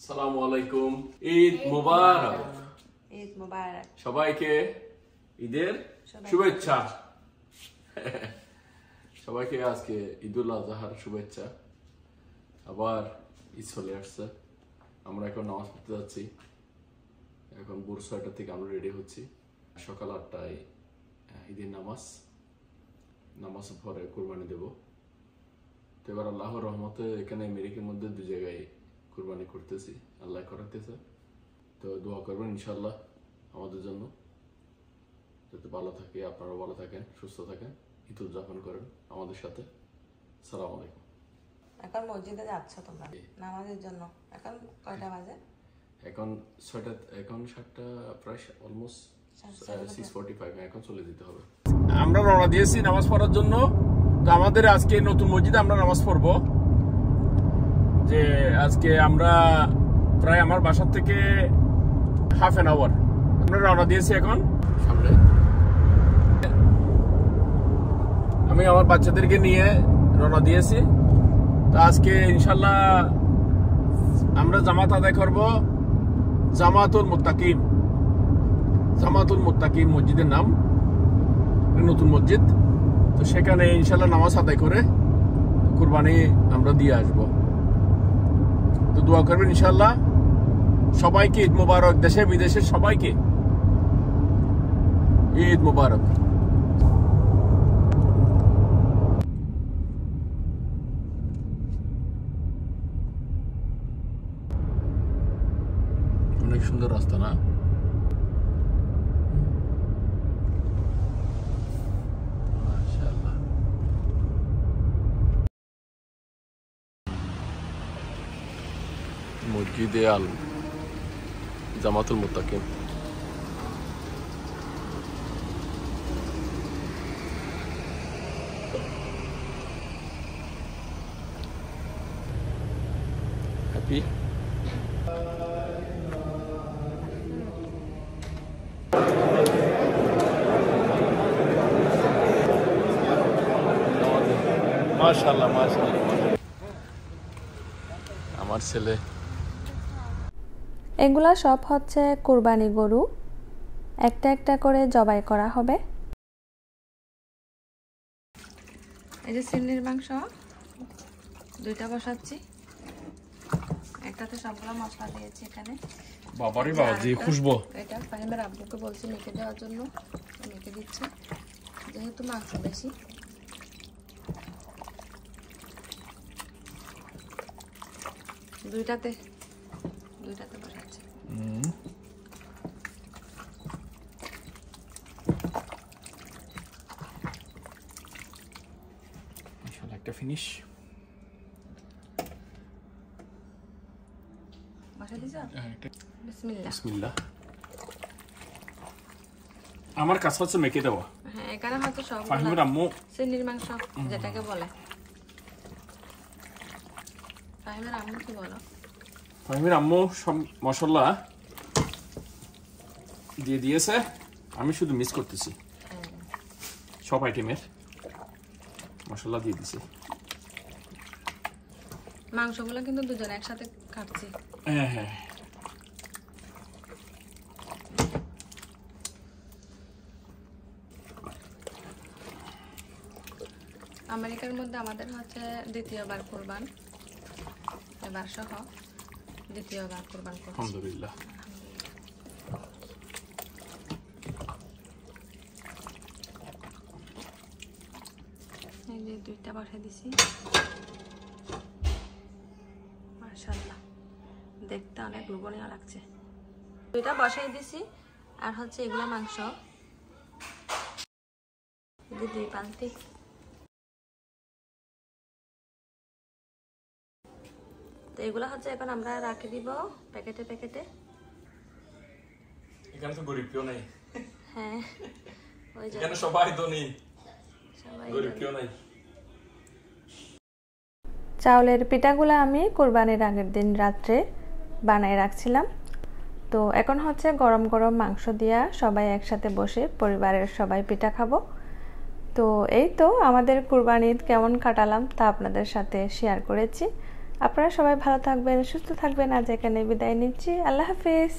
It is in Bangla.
আসসালামু আলাইকুম। ঈদ মুবারক। ঈদ মুবারক। সবাইকে ঈদের শুভেচ্ছা। সবাইকে আজকে ঈদুল আজহার শুভেচ্ছা। আবার ঈদ চলে আসছে। আমরা এখন নামাজ পড়তে যাচ্ছি। এখন ভোর ৬টা থেকে আমরা রেডি হচ্ছি। সকাল ৮টায় ঈদের নামাজ পরে কুরবানি দেব। তো এবার আল্লাহর রহমতে এখানে আমেরিকার মধ্যে ২ জায়গায় কুরবানি করতেছি, আল্লাহ করাতেছে। তো দোয়া করবেন ইনশাল্লাহ আমাদের জন্য, যাতে ভালো থাকে, আপনারা ভালো থাকেন, সুস্থ থাকেন, ঈদ উদযাপন করেন আমাদের সাথে। আসসালামু আলাইকুম। এখন মসজিদে যাচ্ছ তোমরা নামাজের জন্য? এখন কয়টা বাজে? এখন 7টা প্রায় অলমোস্ট 6:45। এখন চলে যেতে হবে। আমরা রওনা দিয়েছি নামাজ পড়ার জন্য। তো আমাদের আজকে নতুন মসজিদে আমরা নামাজ পড়বো। যে আজকে আমরা প্রায় আমার বাসার থেকে হাফ অ্যান আওয়ার আমরা রওনা দিয়েছি। এখন সামনে আমি আমার বাচ্চাদেরকে নিয়ে রওনা দিয়েছি। তো আজকে ইনশাল্লাহ আমরা জামাত আদায় করব জামাতুল মুত্তাকিন মসজিদের নাম, নতুন মসজিদ। তো সেখানে ইনশাল্লাহ নামাজ আদায় করে কুরবানি আমরা দিয়ে আসবো। তো দোয়া করবেন ইনশাল্লাহ। সবাইকে ঈদ মুবারক, দেশে বিদেশে সবাইকে ঈদ মুবারক। অনেক সুন্দর রাস্তা না? মসজিদে আল জামাতুল মুত্তাকিন। হ্যাপি মাশাআল্লাহ মাশাআল্লাহ। আমার ছেলে এগুলা সব হচ্ছে কুরবানি গরু, একটা একটা করে জবাই করা হবে। এই যে সিন্নির মাংস 2টা বসাচ্ছি, একটাতে সবগুলো মশলা দিয়েছি এখানে। বাবারে বাবা যে খুশবু! এটা ফাহিমের আব্বুকে বলছি মেখে দেওয়ার জন্য, মেখে দিচ্ছে যেহেতু মাংস বেশি। দুইটাতে বসাচ্ছি। একটা ফিনিশ বসা দিছ? বিসমিল্লাহ। আমার কাছে হচ্ছে মেখে দেওয়া। হ্যাঁ, এখানে হয়তো সব ফাহিমের আম্মু সিন্নির মাংস যেটাকে বলে। ফাহিমের আম্মু কি বলো? ফাহিমের আম্মু সব মশলা দিয়ে দিয়েছে, আমি শুধু মিক্স করতেছি। সব আইটেমের মশলা দিয়ে দিছি। মাংসগুলো কিন্তু দুজনে একসাথে কাটছি। হ্যাঁ হ্যাঁ। আমেরিকার মধ্যে আমাদের হচ্ছে দ্বিতীয়বার কুরবান, এবার সহ দ্বিতীয়বার কুরবান করছি। আলহামদুলিল্লাহ। এই যে 2টা বসে দিছি। মাশাআল্লাহ, দেখতে অনেক লোভনীয় লাগছে। 2টা বসাই দিছি। আর হচ্ছে এগুলো মাংস 2 পাল্টি। তো এগুলো হচ্ছে এখন আমরা রাখে দিব প্যাকেটে। এখানে তো গরিব কেউ নাই। হ্যাঁ, ওই যে এখানে সবাই ধনী, গরিব কেউ নাই। চাউলের পিঠাগুলো আমি কুরবানির আগের দিন রাত্রে বানায় রাখছিলাম। তো এখন হচ্ছে গরম গরম মাংস দিয়া সবাই একসাথে বসে পরিবারের সবাই পিঠা খাবো। তো এই তো আমাদের কুরবানি ঈদ কেমন কাটালাম তা আপনাদের সাথে শেয়ার করেছি। আপনারা সবাই ভালো থাকবেন, সুস্থ থাকবেন। আজ এখানে বিদায় নিচ্ছি। আল্লাহ হাফেজ।